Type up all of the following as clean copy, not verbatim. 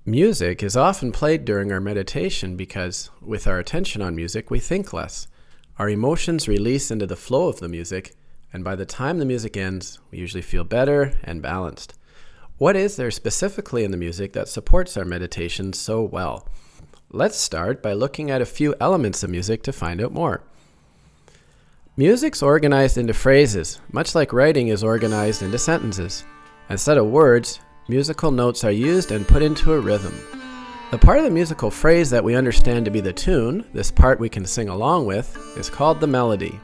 Music is often played during our meditation because, with our attention on music, we think less. Our emotions release into the flow of the music, and by the time the music ends, we usually feel better and balanced. What is there specifically in the music that supports our meditation so well? Let's start by looking at a few elements of music to find out more. Music's organized into phrases, much like writing is organized into sentences. Instead of words, musical notes are used and put into a rhythm. The part of the musical phrase that we understand to be the tune, this part we can sing along with, is called the melody.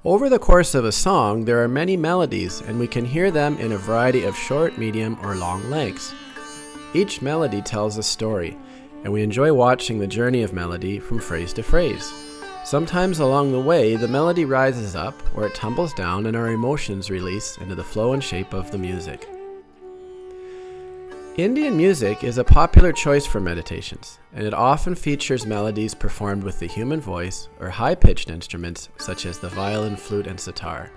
Over the course of a song, there are many melodies, and we can hear them in a variety of short, medium, or long lengths. Each melody tells a story, and we enjoy watching the journey of melody from phrase to phrase. Sometimes along the way, the melody rises up or it tumbles down and our emotions release into the flow and shape of the music. Indian music is a popular choice for meditations, and it often features melodies performed with the human voice or high-pitched instruments such as the violin, flute, and sitar.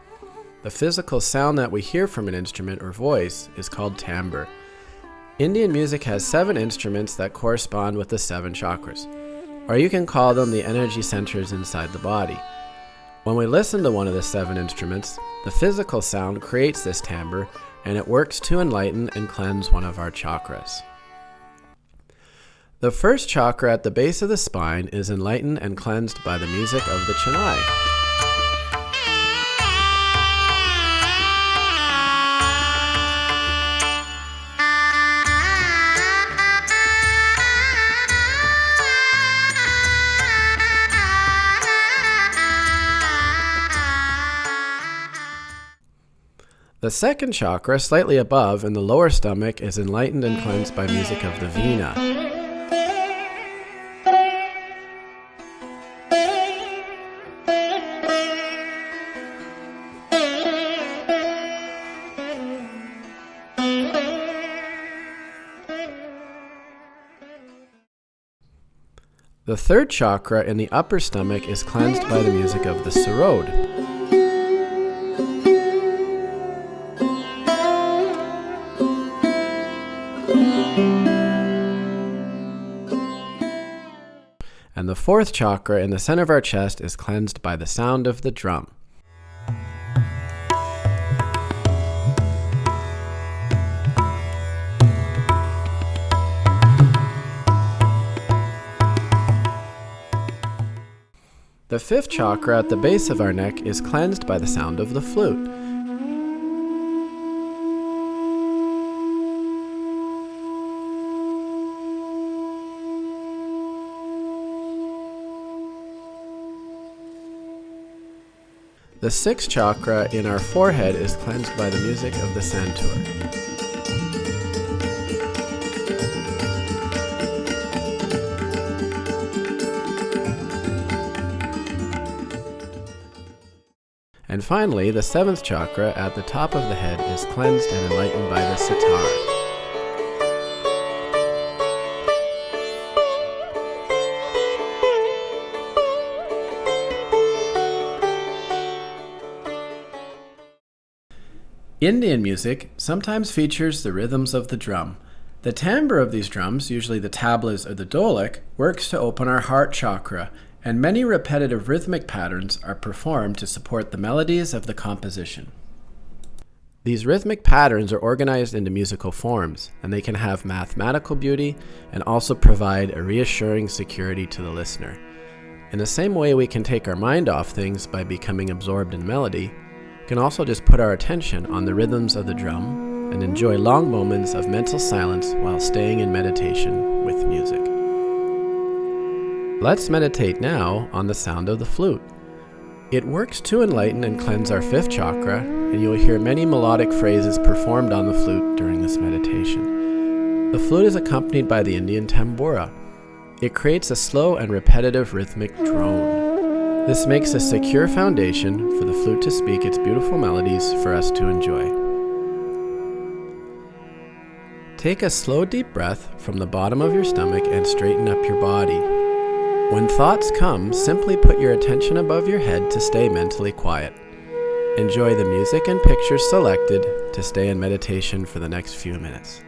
The physical sound that we hear from an instrument or voice is called timbre. Indian music has 7 instruments that correspond with the 7 chakras, or you can call them the energy centers inside the body. When we listen to one of the 7 instruments, the physical sound creates this timbre, and it works to enlighten and cleanse one of our chakras. The first chakra at the base of the spine is enlightened and cleansed by the music of the chennai. The second chakra, slightly above in the lower stomach, is enlightened and cleansed by music of the VEENA. The third chakra in the upper stomach is cleansed by the music of the sarod. And the fourth chakra in the center of our chest is cleansed by the sound of the drum. The fifth chakra at the base of our neck is cleansed by the sound of the flute. The sixth chakra in our forehead is cleansed by the music of the SANTOOR. And finally, the seventh chakra at the top of the head is cleansed and enlightened by the SITAR. Indian music sometimes features the rhythms of the drum. The timbre of these drums, usually the tablas or the dholak, works to open our heart chakra, and many repetitive rhythmic patterns are performed to support the melodies of the composition. These rhythmic patterns are organized into musical forms, and they can have mathematical beauty and also provide a reassuring security to the listener. In the same way we can take our mind off things by becoming absorbed in melody, we can also just put our attention on the rhythms of the drum and enjoy long moments of mental silence while staying in meditation with music. Let's meditate now on the sound of the flute. It works to enlighten and cleanse our fifth chakra, and you will hear many melodic phrases performed on the flute during this meditation. The flute is accompanied by the Indian tambura. It creates a slow and repetitive rhythmic drone. This makes a secure foundation for the flute to speak its beautiful melodies for us to enjoy. Take a slow, deep breath from the bottom of your stomach and straighten up your body. When thoughts come, simply put your attention above your head to stay mentally quiet. Enjoy the music and pictures selected to stay in meditation for the next few minutes.